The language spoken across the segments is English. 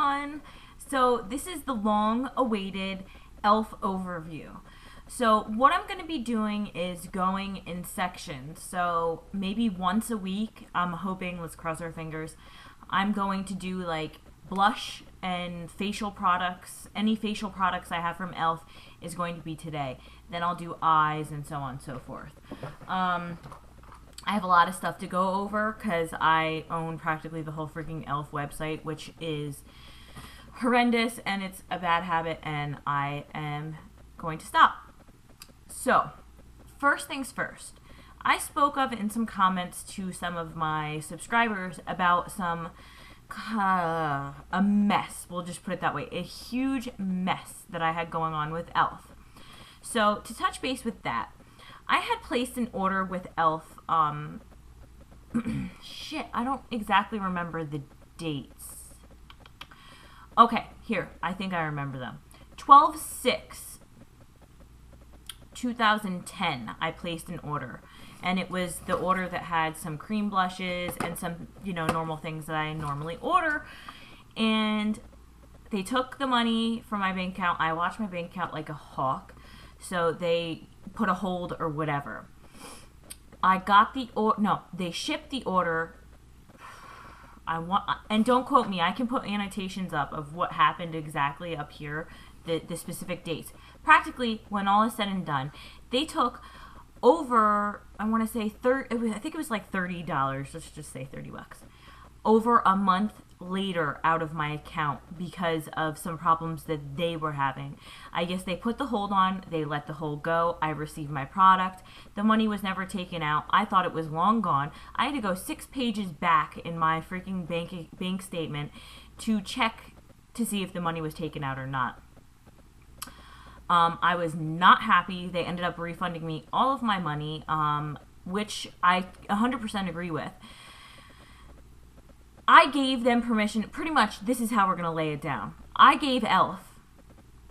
everyone. So this is the long-awaited elf overview. So what I'm going to be doing is going in sections. So maybe once a week, I'm hoping, let's cross our fingers, I'm going to do like blush and facial products. Any facial products I have from elf is going to be today. Then I'll do eyes and so on and so forth. I have a lot of stuff to go over because I own practically the whole freaking elf website, which is horrendous and it's a bad habit, and I am going to stop. So, first things first. I spoke of in some comments to some of my subscribers about some a mess, we'll just put it that way, a huge mess that I had going on with elf. So, to touch base with that, I had placed an order with elf, shit, I don't exactly remember the dates. Okay, here, I think I remember them. 12/6/2010, I placed an order. And it was the order that had some cream blushes and some, normal things that I normally order. And they took the money from my bank account. I watched my bank account like a hawk. So they put a hold or whatever. I got the order. No, they shipped the order. And don't quote me. I can put annotations up of what happened exactly up here, the specific dates. Practically, when all is said and done, they took over, I want to say, I think it was like $30. Let's just say $30. Over a month later out of my account because of some problems that they were having. I guess they put the hold on, they let the hold go, I received my product, the money was never taken out, I thought it was long gone. I had to go 6 pages back in my freaking bank statement to check to see if the money was taken out or not. I was not happy. They ended up refunding me all of my money, which I 100% agree with. I gave them permission, pretty much this is how we're going to lay it down. I gave elf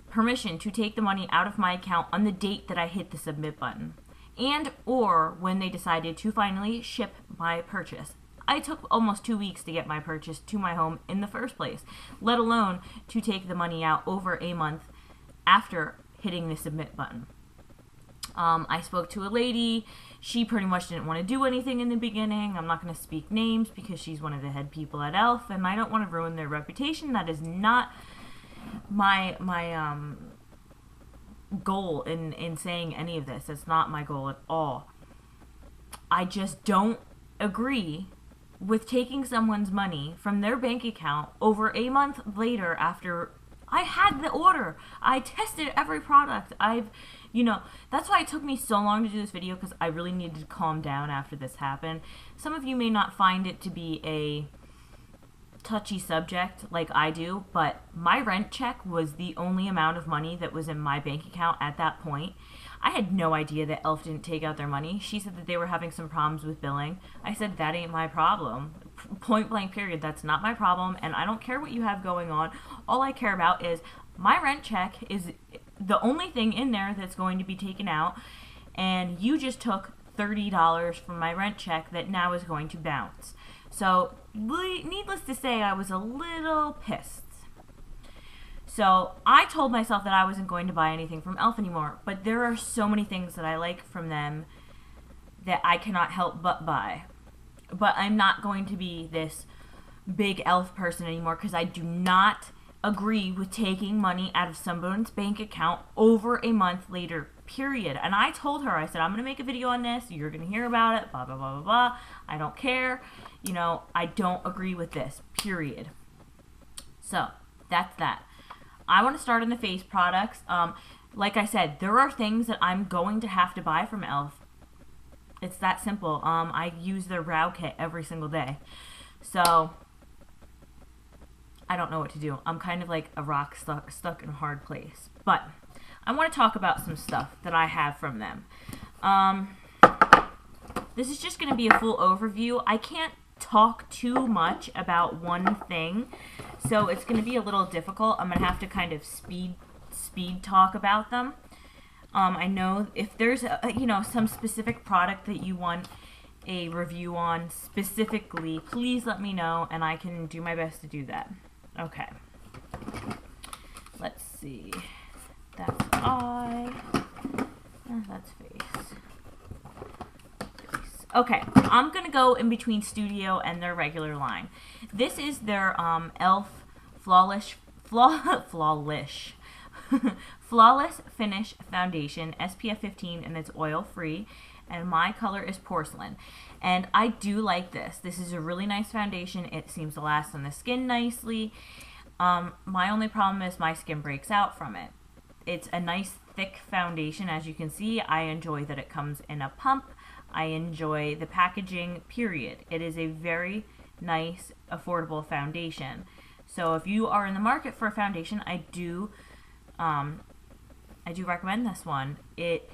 permission to take the money out of my account on the date that I hit the submit button, and or when they decided to finally ship my purchase. I took almost 2 weeks to get my purchase to my home in the first place, let alone to take the money out over a month after hitting the submit button. I spoke to a lady. She pretty much didn't want to do anything in the beginning. I'm not going to speak names because she's one of the head people at elf, and I don't want to ruin their reputation. That is not my goal in saying any of this. It's not my goal at all. I just don't agree with taking someone's money from their bank account over a month later after I had the order. I tested every product. That's why it took me so long to do this video, because I really needed to calm down after this happened. Some of you may not find it to be a touchy subject like I do, but my rent check was the only amount of money that was in my bank account at that point. I had no idea that elf didn't take out their money. She said that they were having some problems with billing. I said, that ain't my problem. Point blank period. That's not my problem, and I don't care what you have going on. All I care about is my rent check is the only thing in there that's going to be taken out, and you just took $30 from my rent check that now is going to bounce. So, needless to say, I was a little pissed. So, I told myself that I wasn't going to buy anything from elf anymore, but there are so many things that I like from them that I cannot help but buy. But I'm not going to be this big elf person anymore, because I do not agree with taking money out of someone's bank account over a month later, period. And I told her, I said, I'm going to make a video on this, you're going to hear about it, blah, blah, blah, blah, blah. I don't care. I don't agree with this, period. So, that's that. I want to start on the face products. Like I said, there are things that I'm going to have to buy from elf. It's that simple. I use their brow kit every single day. So, I don't know what to do. I'm kind of like a rock stuck in a hard place. But, I want to talk about some stuff that I have from them. This is just going to be a full overview. I can't talk too much about one thing, so it's going to be a little difficult. I'm going to have to kind of speed talk about them. I know if there's some specific product that you want a review on specifically, please let me know and I can do my best to do that. Okay. Let's see. That's eye. That's face. Okay, I'm going to go in between Studio and their regular line. This is their e.l.f. Flawless Finish Foundation, SPF 15, and it's oil-free. And my color is Porcelain. And I do like this. This is a really nice foundation. It seems to last on the skin nicely. My only problem is my skin breaks out from it. It's a nice thick foundation. As you can see, I enjoy that it comes in a pump. I enjoy the packaging, period. It is a very nice, affordable foundation. So if you are in the market for a foundation, I do recommend this one. It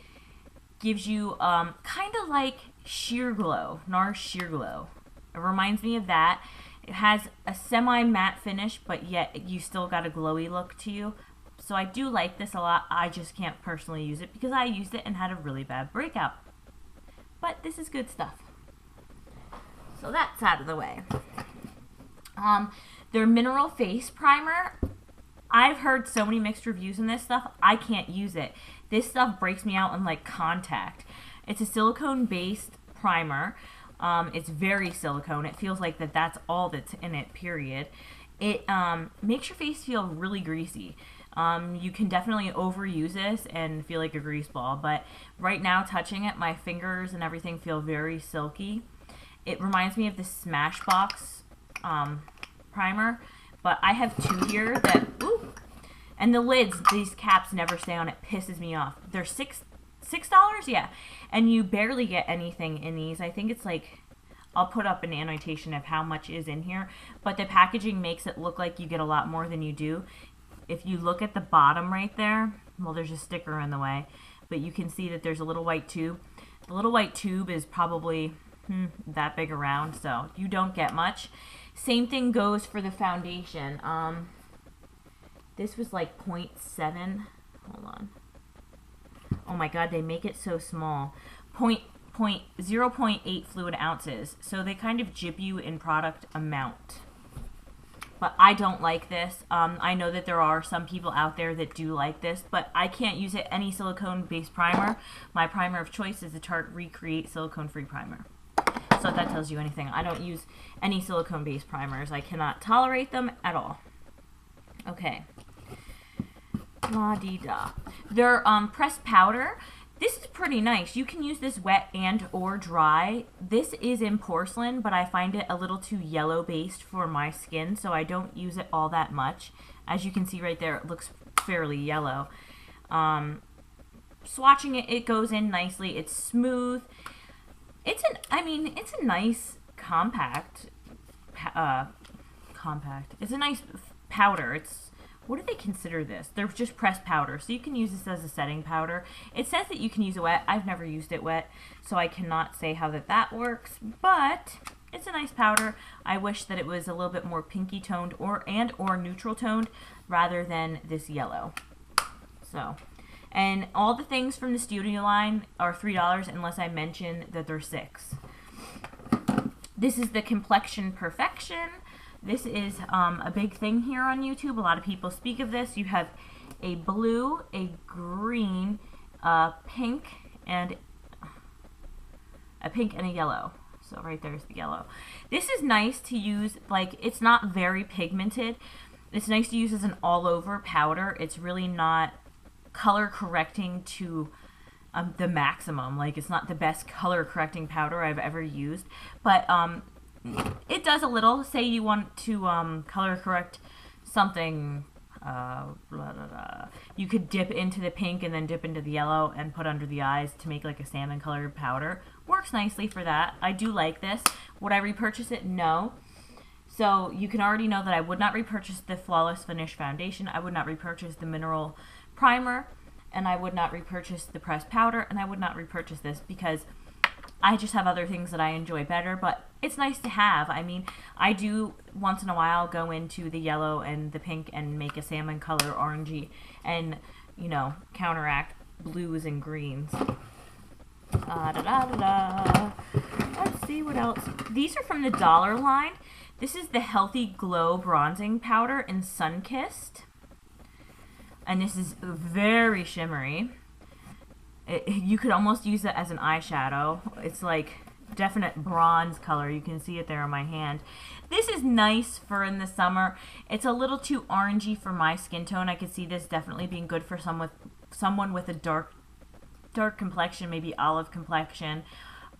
gives you kind of like Sheer Glow, NARS Sheer Glow. It reminds me of that. It has a semi-matte finish, but yet you still got a glowy look to you. So I do like this a lot. I just can't personally use it because I used it and had a really bad breakout. But this is good stuff. So that's out of the way. Their Mineral Face Primer. I've heard so many mixed reviews on this stuff. I can't use it. This stuff breaks me out in like contact. It's a silicone-based primer. It's very silicone. It feels like that's all that's in it, period. It makes your face feel really greasy. You can definitely overuse this and feel like a grease ball, but right now touching it, my fingers and everything feel very silky. It reminds me of the Smashbox primer, but I have two here that, ooh, and the lids, these caps never stay on. It pisses me off. They're $6, yeah, and you barely get anything in these. I think it's like, I'll put up an annotation of how much is in here, but the packaging makes it look like you get a lot more than you do. If you look at the bottom right there, well, there's a sticker in the way, but you can see that there's a little white tube. The little white tube is probably that big around, so you don't get much. Same thing goes for the foundation. This was like 0.7. Hold on. Oh my god, they make it so small. 0.8 fluid ounces. So they kind of jib you in product amount. But I don't like this. I know that there are some people out there that do like this, but I can't use it any silicone-based primer. My primer of choice is the Tarte Recreate Silicone-Free Primer. So if that tells you anything, I don't use any silicone-based primers. I cannot tolerate them at all. Okay. La-dee-da. Their pressed powder. This is pretty nice. You can use this wet and or dry. This is in porcelain, but I find it a little too yellow based for my skin, so I don't use it all that much. As you can see right there, it looks fairly yellow. Swatching it, it goes in nicely. It's smooth. It's a nice compact. It's a nice powder. What do they consider this? They're just pressed powder, so you can use this as a setting powder. It says that you can use it wet. I've never used it wet, so I cannot say how that works, but it's a nice powder. I wish that it was a little bit more pinky toned or neutral toned rather than this yellow. So, and all the things from the Studio line are $3 unless I mention that they're $6. This is the Complexion Perfection. This is a big thing here on YouTube. A lot of people speak of this. You have a blue, a green, a pink, and a yellow. So right there's the yellow. This is nice to use, like, it's not very pigmented. It's nice to use as an all-over powder. It's really not color correcting to the maximum. Like, it's not the best color correcting powder I've ever used, but it does a little. Say you want to color correct something, you could dip into the pink and then dip into the yellow and put under the eyes to make like a salmon colored powder. Works nicely for that. I do like this. Would I repurchase it? No. So you can already know that I would not repurchase the Flawless Finish Foundation. I would not repurchase the Mineral Primer, and I would not repurchase the pressed powder, and I would not repurchase this because I just have other things that I enjoy better, but it's nice to have. I mean, I do once in a while go into the yellow and the pink and make a salmon color orangey and, you know, counteract blues and greens. Let's see what else. These are from the Dollar line. This is the Healthy Glow Bronzing Powder in Sunkissed. And this is very shimmery. You could almost use it as an eyeshadow. It's like definite bronze color. You can see it there on my hand. This is nice for in the summer. It's a little too orangey for my skin tone. I could see this definitely being good for someone with a dark complexion, maybe olive complexion.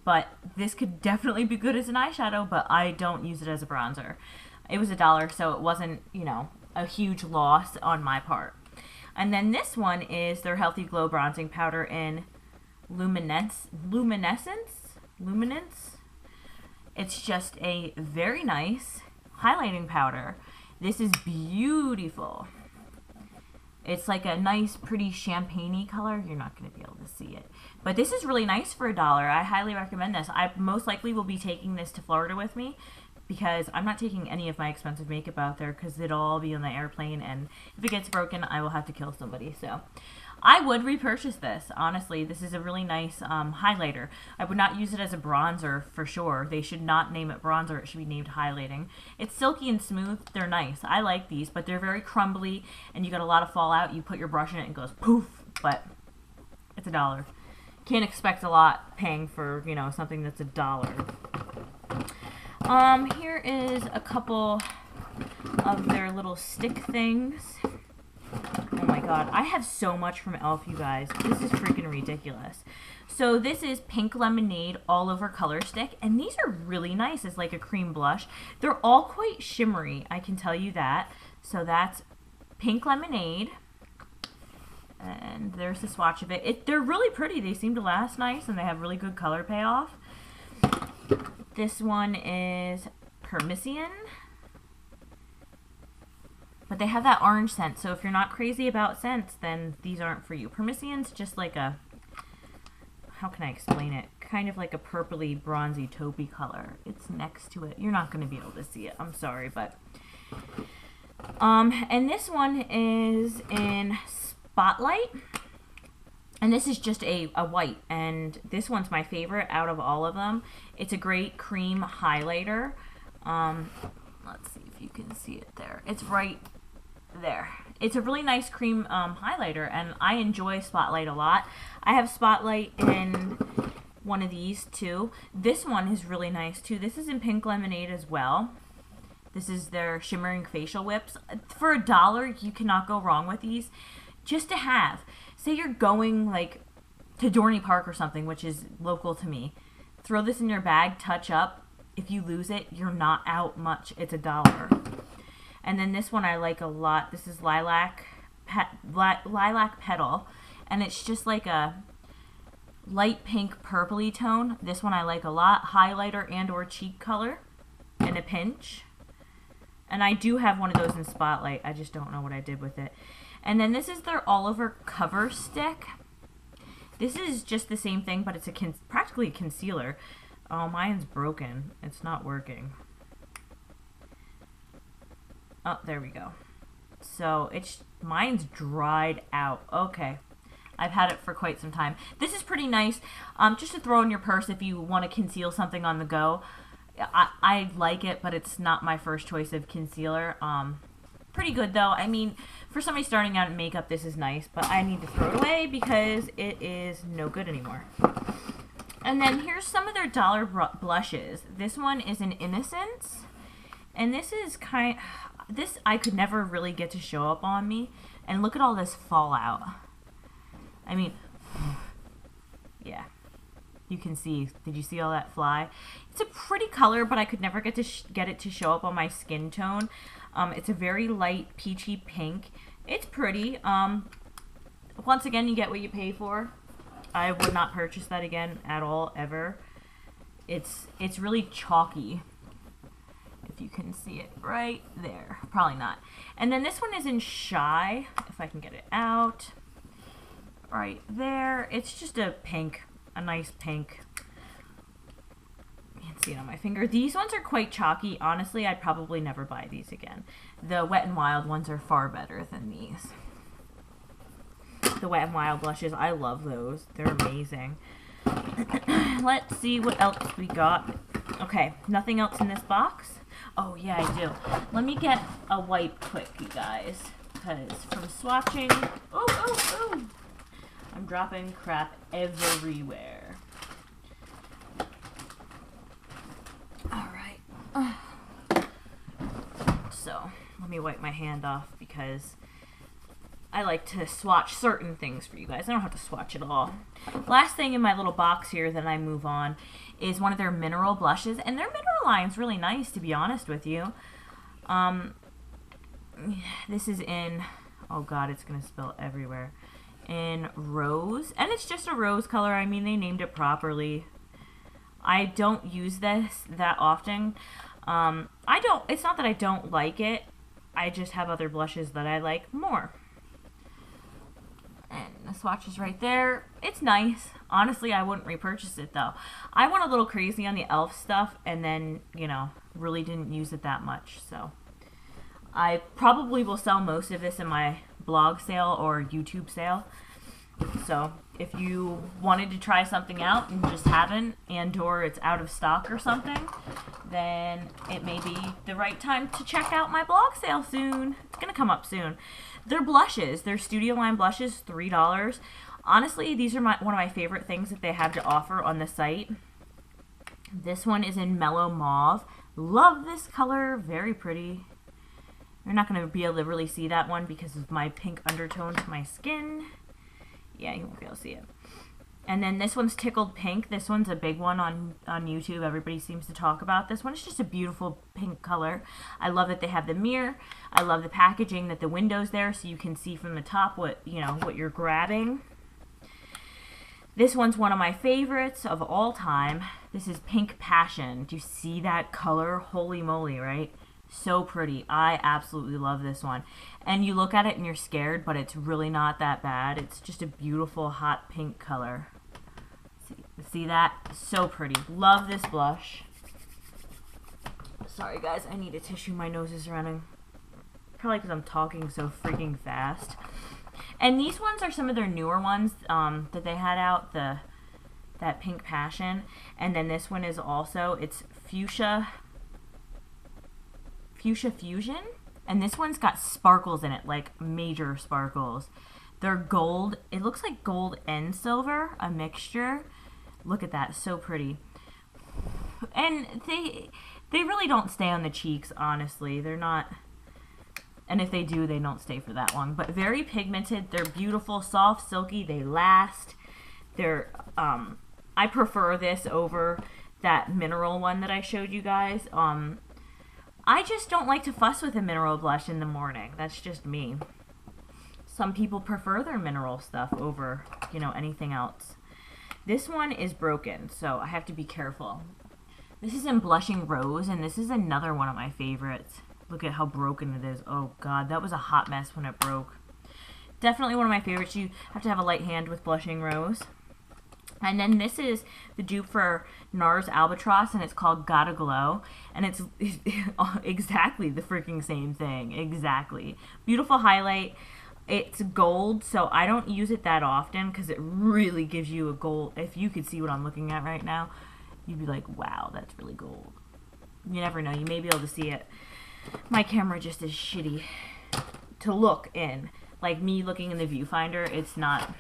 But this could definitely be good as an eyeshadow, but I don't use it as a bronzer. It was $1, so it wasn't, you know, a huge loss on my part. And then this one is their Healthy Glow Bronzing Powder in Luminance. It's just a very nice highlighting powder. This is beautiful. It's like a nice, pretty champagne-y color. You're not going to be able to see it. But this is really nice for $1. I highly recommend this. I most likely will be taking this to Florida with me because I'm not taking any of my expensive makeup out there because it'll all be on the airplane, and if it gets broken, I will have to kill somebody. So I would repurchase this. Honestly, this is a really nice highlighter. I would not use it as a bronzer for sure. They should not name it bronzer. It should be named highlighting. It's silky and smooth. They're nice. I like these, but they're very crumbly, and you got a lot of fallout. You put your brush in it and it goes poof, but it's $1. Can't expect a lot paying for, you know, something that's $1. Here is a couple of their little stick things. Oh my god, I have so much from e.l.f., you guys. This is freaking ridiculous. So this is Pink Lemonade All Over Color Stick, and these are really nice as like a cream blush. They're all quite shimmery, I can tell you that. So that's Pink Lemonade. And there's the swatch of it. They're really pretty. They seem to last nice, and they have really good color payoff. This one is Permission. But they have that orange scent, so if you're not crazy about scents, then these aren't for you. Permission's just like a, how can I explain it? Kind of like a purpley, bronzy, taupey color. It's next to it. You're not going to be able to see it. I'm sorry, but... and this one is in Spotlight. And this is just a white, and this one's my favorite out of all of them. It's a great cream highlighter. Let's see if you can see it there. It's right there. It's a really nice cream highlighter, and I enjoy Spotlight a lot. I have Spotlight in one of these too. This one is really nice too. This is in Pink Lemonade as well. This is their shimmering facial whips. For $1, you cannot go wrong with these. Just to have. Say you're going like to Dorney Park or something, which is local to me. Throw this in your bag, touch up. If you lose it, you're not out much. It's $1. And then this one I like a lot. This is Lilac Petal. And it's just like a light pink purpley tone. This one I like a lot. Highlighter and or cheek color in a pinch. And I do have one of those in Spotlight. I just don't know what I did with it. And then this is their All Over Cover Stick. This is just the same thing, but it's practically a concealer. Oh, mine's broken. It's not working. Oh, there we go. So mine's dried out. Okay. I've had it for quite some time. This is pretty nice. Just to throw in your purse if you want to conceal something on the go. I like it, but it's not my first choice of concealer. Pretty good though. I mean, for somebody starting out in makeup, this is nice, but I need to throw it away because it is no good anymore. And then here's some of their $1 blushes. This one is in Innocence, and this is this I could never really get to show up on me. And look at all this fallout. I mean, yeah. You can see, did you see all that fly? It's a pretty color, but I could never get it to show up on my skin tone. It's a very light peachy pink. It's pretty. Once again, you get what you pay for. I would not purchase that again at all, ever. It's really chalky. If you can see it right there. Probably not. And then this one is in Shy, if I can get it out. Right there. It's just a pink. A nice pink. You can see it on my finger. These ones are quite chalky. Honestly, I'd probably never buy these again. The Wet n Wild ones are far better than these. The Wet n Wild blushes, I love those. They're amazing. Let's see what else we got. Okay, nothing else in this box. Oh, yeah, I do. Let me get a wipe quick, you guys. Because from swatching... Oh. I'm dropping crap everywhere. Alright. So, let me wipe my hand off because I like to swatch certain things for you guys. I don't have to swatch it all. Last thing in my little box here that I move on is one of their mineral blushes. And their mineral line's really nice, to be honest with you. This is in... Oh, God, it's going to spill everywhere. In rose. And it's just a rose color. I mean, they named it properly. I don't use this that often. It's not that I don't like it. I just have other blushes that I like more. And the swatch is right there. It's nice. Honestly, I wouldn't repurchase it, though. I went a little crazy on the e.l.f. stuff and then, you know, really didn't use it that much. So, I probably will sell most of this in my blog sale or YouTube sale. So, if you wanted to try something out and just haven't, and or it's out of stock or something, then it may be the right time to check out my blog sale soon. It's going to come up soon. Their blushes, their studio line blushes, $3. Honestly, these are one of my favorite things that they have to offer on the site. This one is in Mellow Mauve. Love this color. Very pretty. You're not going to be able to really see that one because of my pink undertone to my skin. Yeah, you won't be able to see it. And then this one's Tickled Pink. This one's a big one on YouTube. Everybody seems to talk about this one. It's just a beautiful pink color. I love that they have the mirror. I love the packaging, that the window's there so you can see from the top what you're grabbing. This one's one of my favorites of all time. This is Pink Passion. Do you see that color? Holy moly, right? So pretty. I absolutely love this one. And you look at it and you're scared, but it's really not that bad. It's just a beautiful hot pink color. See that? So pretty. Love this blush. Sorry guys, I need a tissue. My nose is running. Probably because I'm talking so freaking fast. And these ones are some of their newer ones that they had out. That Pink Passion. And then this one is also, it's Fuchsia Fusion, and this one's got sparkles in it, like major sparkles. They're gold. It looks like gold and silver, a mixture. Look at that, so pretty. And they really don't stay on the cheeks, honestly. They're not, and if they do, they don't stay for that long. But very pigmented. They're beautiful, soft, silky. They last. They're I prefer this over that mineral one that I showed you guys. I just don't like to fuss with a mineral blush in the morning. That's just me. Some people prefer their mineral stuff over, anything else. This one is broken, so I have to be careful. This is in Blushing Rose, and this is another one of my favorites. Look at how broken it is. Oh, God, that was a hot mess when it broke. Definitely one of my favorites. You have to have a light hand with Blushing Rose. And then this is the dupe for NARS Albatross, and it's called Gotta Glow. And it's exactly the freaking same thing. Exactly. Beautiful highlight. It's gold, so I don't use it that often because it really gives you a gold. If you could see what I'm looking at right now, you'd be like, wow, that's really gold. You never know. You may be able to see it. My camera just is shitty to look in. Like me looking in the viewfinder, it's not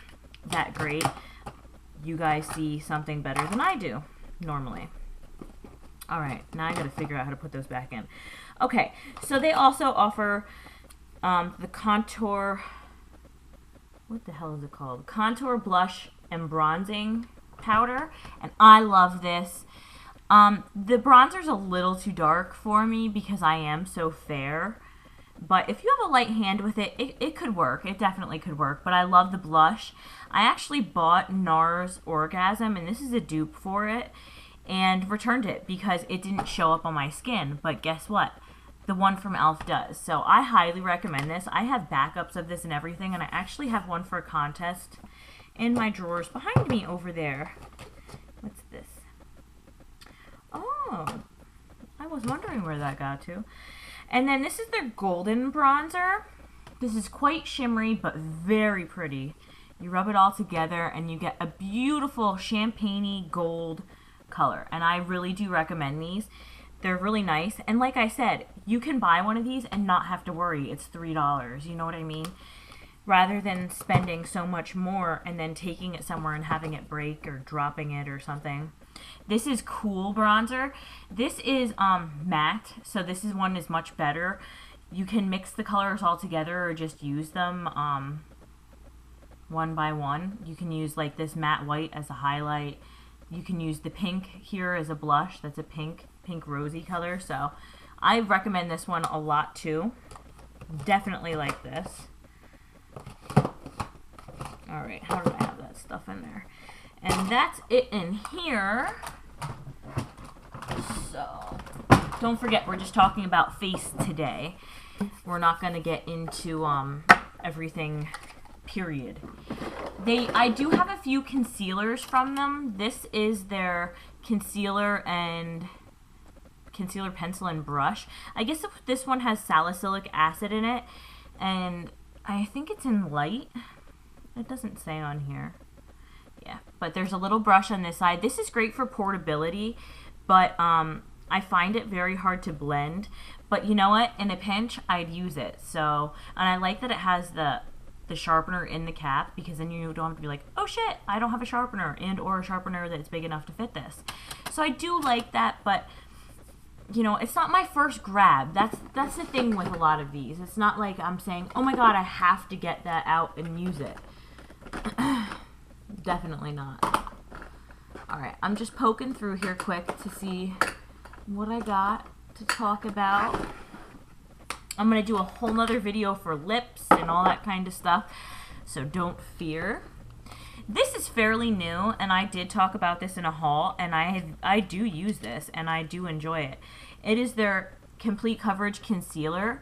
that great. You guys see something better than I do, normally. Alright, now I gotta figure out how to put those back in. Okay, so they also offer the Contour, what the hell is it called? Contour Blush and Bronzing Powder, and I love this. The bronzer's a little too dark for me because I am so fair. But if you have a light hand with it, it could work. It definitely could work. But I love the blush. I actually bought NARS Orgasm, and this is a dupe for it, and returned it because it didn't show up on my skin. But guess what? The one from e.l.f. does. So I highly recommend this. I have backups of this and everything, and I actually have one for a contest in my drawers behind me over there. What's this? Oh, I was wondering where that got to. And then this is their golden bronzer. This is quite shimmery, but very pretty. You rub it all together and you get a beautiful champagne-y gold color. And I really do recommend these. They're really nice. And like I said, you can buy one of these and not have to worry. It's $3. You know what I mean? Rather than spending so much more and then taking it somewhere and having it break or dropping it or something. This is Cool Bronzer. This is matte, so this one is much better. You can mix the colors all together or just use them one by one. You can use like this matte white as a highlight. You can use the pink here as a blush. That's a pink rosy color. So I recommend this one a lot too. Definitely like this. Alright, how do I have that stuff in there? And that's it in here. So, don't forget, we're just talking about face today. We're not going to get into everything, period. I do have a few concealers from them. This is their concealer pencil and brush. I guess this one has salicylic acid in it, and I think it's in light. It doesn't say on here. Yeah, but there's a little brush on this side. This is great for portability, but I find it very hard to blend. But you know what? In a pinch, I'd use it. So, and I like that it has the sharpener in the cap, because then you don't have to be like, oh shit, I don't have a sharpener or a sharpener that's big enough to fit this. So I do like that, but you know, it's not my first grab. That's the thing with a lot of these. It's not like I'm saying, oh my god, I have to get that out and use it. Definitely not. Alright, I'm just poking through here quick to see what I got to talk about. I'm going to do a whole nother video for lips and all that kind of stuff, so don't fear. This is fairly new, and I did talk about this in a haul, and I do use this, and I do enjoy it. It is their Complete Coverage Concealer.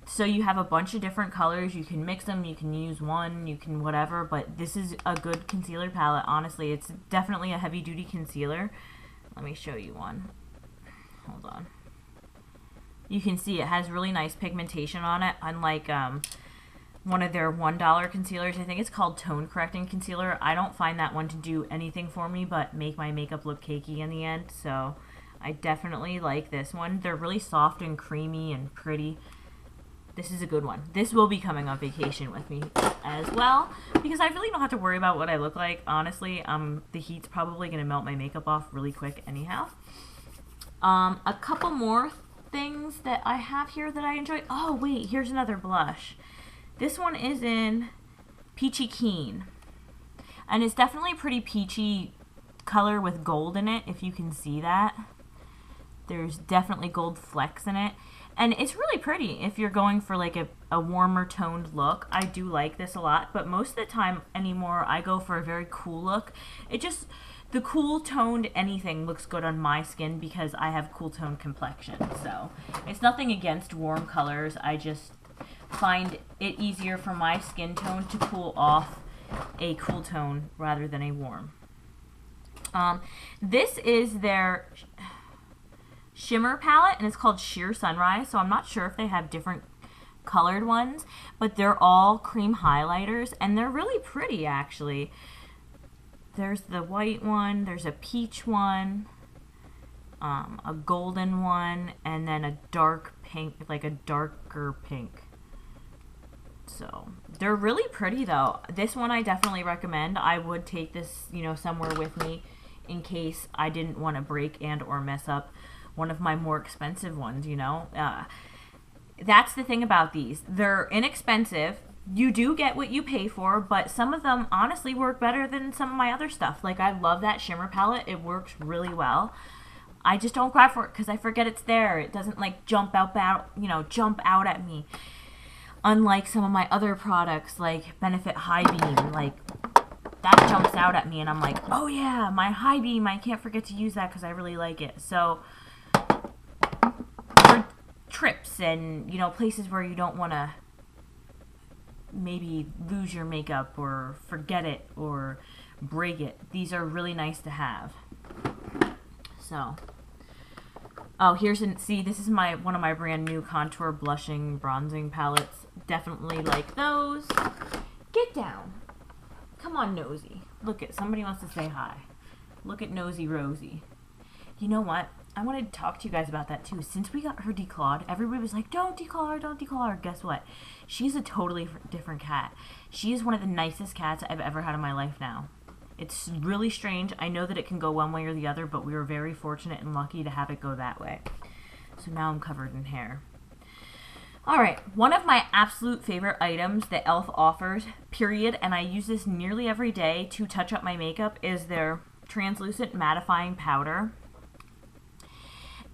So you have a bunch of different colors. You can mix them, you can use one, you can whatever, but this is a good concealer palette. Honestly, it's definitely a heavy-duty concealer. Let me show you one. Hold on. You can see it has really nice pigmentation on it, unlike one of their $1 concealers. I think it's called Tone Correcting Concealer. I don't find that one to do anything for me but make my makeup look cakey in the end, so I definitely like this one. They're really soft and creamy and pretty. This is a good one. This will be coming on vacation with me as well, because I really don't have to worry about what I look like. Honestly, the heat's probably going to melt my makeup off really quick anyhow. A couple more things that I have here that I enjoy. Oh, wait, here's another blush. This one is in Peachy Keen, and it's definitely a pretty peachy color with gold in it, if you can see that. There's definitely gold flecks in it. And it's really pretty if you're going for like a warmer toned look. I do like this a lot, but most of the time anymore I go for a very cool look. The cool toned anything looks good on my skin because I have cool toned complexion. So it's nothing against warm colors. I just find it easier for my skin tone to cool off a cool tone rather than a warm. This is their shimmer palette, and it's called Sheer Sunrise, so I'm not sure if they have different colored ones, but they're all cream highlighters, and they're really pretty, actually. There's the white one, there's a peach one, a golden one, and then a dark pink, like a darker pink. So they're really pretty, though. This one I definitely recommend. I would take this, you know, somewhere with me in case I didn't want to break and or mess up one of my more expensive ones, you know. That's the thing about these. They're inexpensive. You do get what you pay for, but some of them honestly work better than some of my other stuff. Like, I love that shimmer palette. It works really well. I just don't grab for it because I forget it's there. It doesn't like jump out at me. Unlike some of my other products like Benefit High Beam, like that jumps out at me and I'm like, oh yeah, my High Beam, I can't forget to use that because I really like it. So for trips and, you know, places where you don't want to maybe lose your makeup or forget it or break it, these are really nice to have. So, oh, see, this is one of my brand new contour blushing bronzing palettes. Definitely like those. Get down. Come on, Nosy. Look, somebody wants to say hi. Look at Nosy Rosie. You know what? I wanted to talk to you guys about that too. Since we got her declawed, everybody was like, don't declaw her, don't declaw her. Guess what? She's a totally different cat. She is one of the nicest cats I've ever had in my life now. It's really strange. I know that it can go one way or the other, but we were very fortunate and lucky to have it go that way. So now I'm covered in hair. Alright, one of my absolute favorite items that e.l.f. offers, period, and I use this nearly every day to touch up my makeup, is their translucent mattifying powder.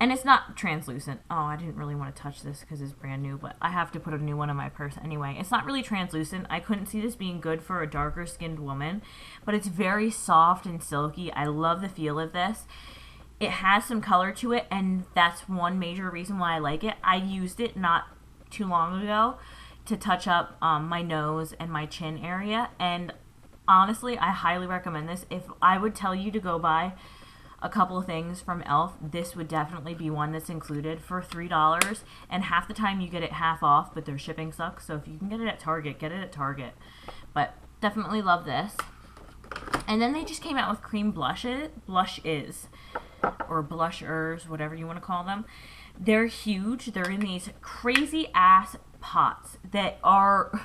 And it's not translucent. Oh, I didn't really want to touch this because it's brand new, but I have to put a new one in my purse anyway. It's not really translucent. I couldn't see this being good for a darker skinned woman, but it's very soft and silky. I love the feel of this. It has some color to it, and that's one major reason why I like it. I used it not too long ago to touch up my nose and my chin area, and honestly, I highly recommend this. If I would tell you to go buy a couple of things from e.l.f., this would definitely be one that's included for $3, and half the time you get it half off, but their shipping sucks. So if you can get it at Target, get it at Target. But definitely love this. And then they just came out with cream blushes, or blushers, whatever you want to call them. They're huge. They're in these crazy ass pots that are,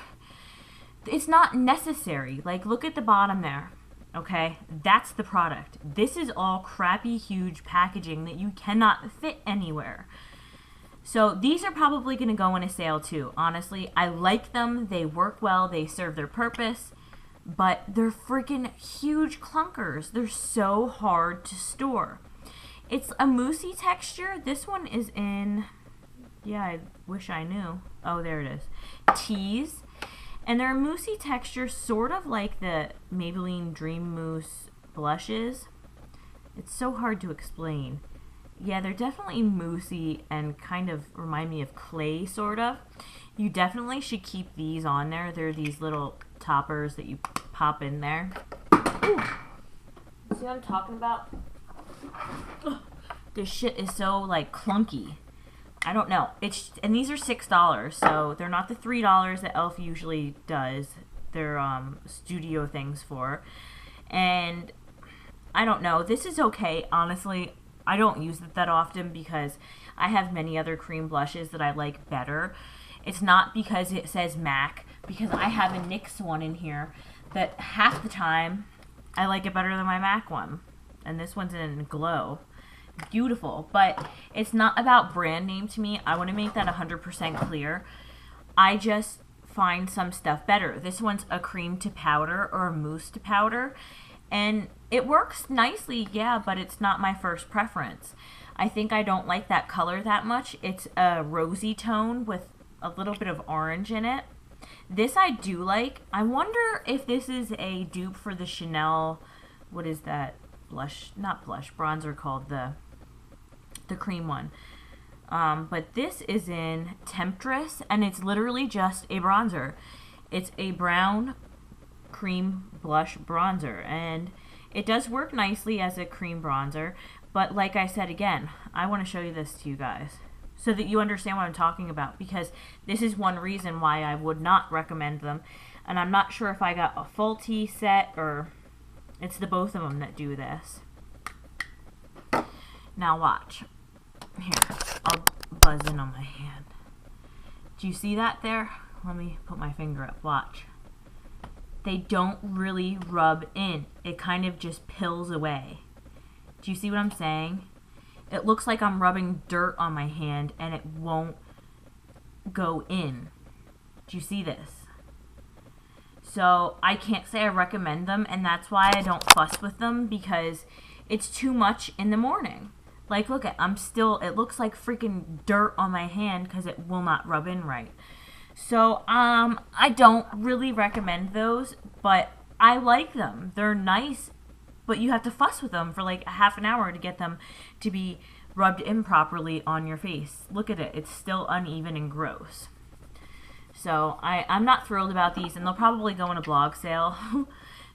it's not necessary. Like, look at the bottom there. Okay, that's the product. This is all crappy, huge packaging that you cannot fit anywhere. So these are probably going to go in a sale too. Honestly, I like them. They work well. They serve their purpose. But they're freaking huge clunkers. They're so hard to store. It's a moussey texture. This one is in, yeah, I wish I knew. Oh, there it is. Tease. And they're a moussey texture, sort of like the Maybelline Dream Mousse blushes. It's so hard to explain. Yeah, they're definitely moussey and kind of remind me of clay, sort of. You definitely should keep these on there. They're these little toppers that you pop in there. Ooh. See what I'm talking about? Ugh. This shit is so, like, clunky. I don't know. And these are $6, so they're not the $3 that e.l.f. usually does their studio things for. And I don't know. This is okay, honestly. I don't use it that often because I have many other cream blushes that I like better. It's not because it says MAC, because I have a NYX one in here that half the time I like it better than my MAC one. And this one's in Glow. Beautiful, but it's not about brand name to me. I want to make that 100% clear. I just find some stuff better. This one's a cream to powder or a mousse to powder, and it works nicely, yeah, but it's not my first preference. I think I don't like that color that much. It's a rosy tone with a little bit of orange in it. This I do like. I wonder if this is a dupe for the Chanel, what is that blush, not blush, bronzer called, the cream one. But this is in Temptress, and it's literally just a bronzer. It's a brown cream blush bronzer, and it does work nicely as a cream bronzer, but like I said again, I want to show you this to you guys so that you understand what I'm talking about, because this is one reason why I would not recommend them. And I'm not sure if I got a faulty set or it's the both of them that do this. Now watch. Here, I'll buzz in on my hand. Do you see that there? Let me put my finger up. Watch. They don't really rub in. It kind of just pills away. Do you see what I'm saying? It looks like I'm rubbing dirt on my hand and it won't go in. Do you see this? So I can't say I recommend them, and that's why I don't fuss with them, because it's too much in the morning. Like, look at, it looks like freaking dirt on my hand because it will not rub in right. So, I don't really recommend those, but I like them. They're nice, but you have to fuss with them for like a half an hour to get them to be rubbed in properly on your face. Look at it. It's still uneven and gross. So, I'm not thrilled about these, and they'll probably go in a blog sale.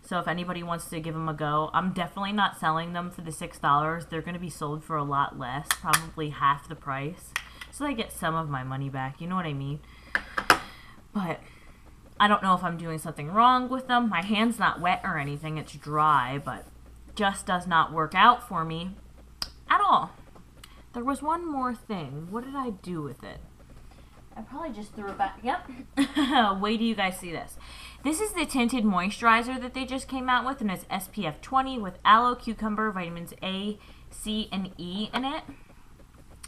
So if anybody wants to give them a go, I'm definitely not selling them for the $6. They're going to be sold for a lot less, probably half the price. So I get some of my money back, you know what I mean? But I don't know if I'm doing something wrong with them. My hand's not wet or anything, it's dry, but just does not work out for me at all. There was one more thing. What did I do with it? I probably just threw it back. Yep. Wait till you guys see this. This is the tinted moisturizer that they just came out with, and it's SPF 20 with aloe, cucumber, vitamins A, C, and E in it.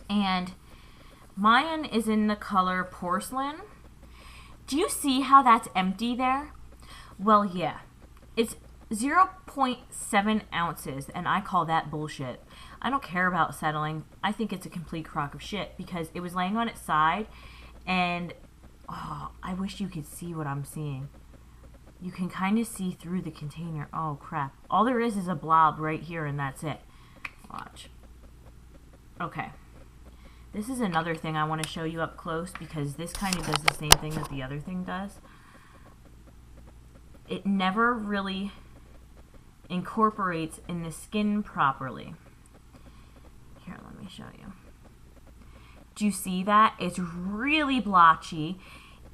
And mine is in the color porcelain. Do you see how that's empty there? Well, yeah. It's 0.7 ounces, and I call that bullshit. I don't care about settling. I think it's a complete crock of shit because it was laying on its side, and oh, I wish you could see what I'm seeing. You can kind of see through the container. Oh, crap. All there is a blob right here, and that's it. Watch. Okay. This is another thing I want to show you up close because this kind of does the same thing that the other thing does. It never really incorporates in the skin properly. Here, let me show you. Do you see that? It's really blotchy.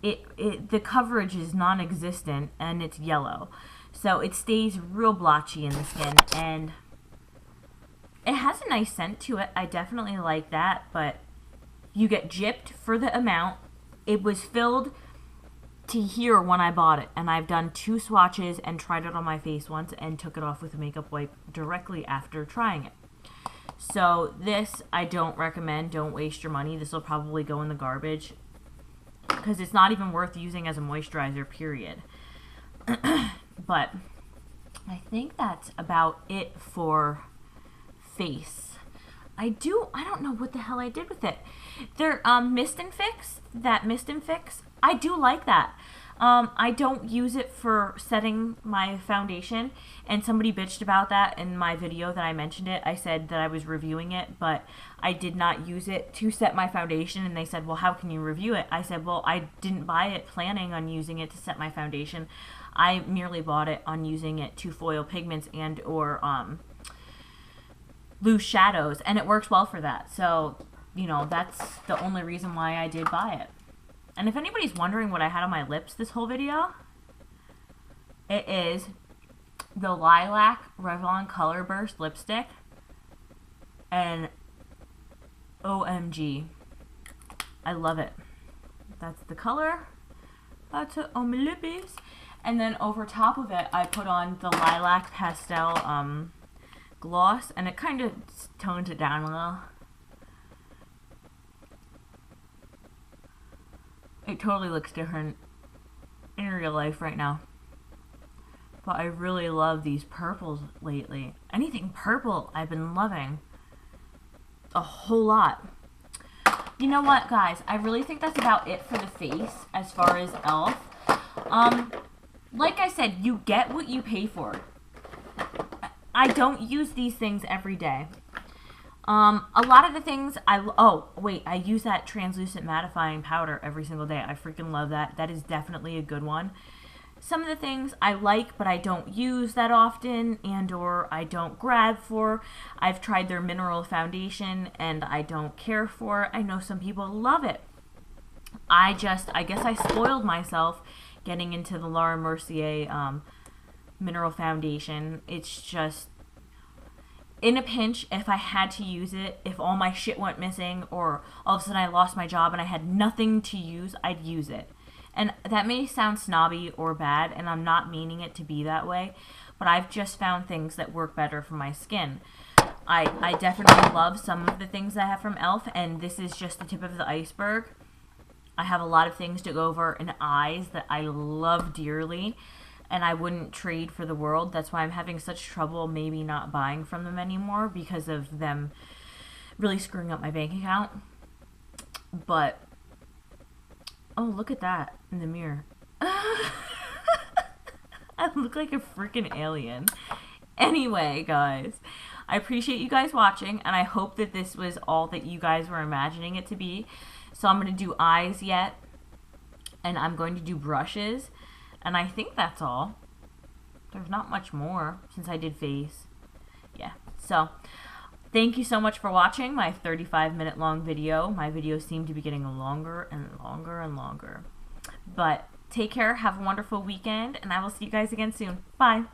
The coverage is non-existent and it's yellow. So it stays real blotchy in the skin, and it has a nice scent to it. I definitely like that, but you get gypped for the amount. It was filled to here when I bought it, and I've done 2 swatches and tried it on my face once and took it off with a makeup wipe directly after trying it. So this I don't recommend. Don't waste your money. This will probably go in the garbage because it's not even worth using as a moisturizer, period. But I think that's about it for face. I don't know what the hell I did with it. Their Mist and Fix, I do like that. I don't use it for setting my foundation, and somebody bitched about that in my video that I mentioned it. I said that I was reviewing it, but I did not use it to set my foundation, and they said, well, how can you review it? I said, well, I didn't buy it planning on using it to set my foundation. I merely bought it on using it to foil pigments and or loose shadows, and it works well for that. So, you know, that's the only reason why I did buy it. And if anybody's wondering what I had on my lips this whole video, it is the Lilac Revlon Color Burst lipstick. And OMG, I love it. That's the color. That's it on my lippies. And then over top of it, I put on the Lilac Pastel gloss, and it kind of tones it down a little. It totally looks different in real life right now. But I really love these purples lately. Anything purple I've been loving a whole lot. You know what, guys? I really think that's about it for the face as far as e.l.f. Like I said, you get what you pay for. I don't use these things every day. A lot of the things I use that translucent mattifying powder every single day. I freaking love that. That is definitely a good one. Some of the things I like, but I don't use that often and or I don't grab for. I've tried their mineral foundation and I don't care for it. I know some people love it. I guess I spoiled myself getting into the Laura Mercier mineral foundation. It's just, in a pinch, if I had to use it, if all my shit went missing or all of a sudden I lost my job and I had nothing to use, I'd use it. And that may sound snobby or bad, and I'm not meaning it to be that way, but I've just found things that work better for my skin. I definitely love some of the things I have from e.l.f., and this is just the tip of the iceberg. I have a lot of things to go over in eyes that I love dearly, and I wouldn't trade for the world. That's why I'm having such trouble maybe not buying from them anymore, because of them really screwing up my bank account. But oh, look at that in the mirror. I look like a freaking alien. Anyway, guys, I appreciate you guys watching, and I hope that this was all that you guys were imagining it to be. So I'm going to do eyes yet, and I'm going to do brushes, and I think that's all. There's not much more since I did face. Yeah, so thank you so much for watching my 35-minute long video. My videos seem to be getting longer and longer and longer. But take care, have a wonderful weekend, and I will see you guys again soon. Bye.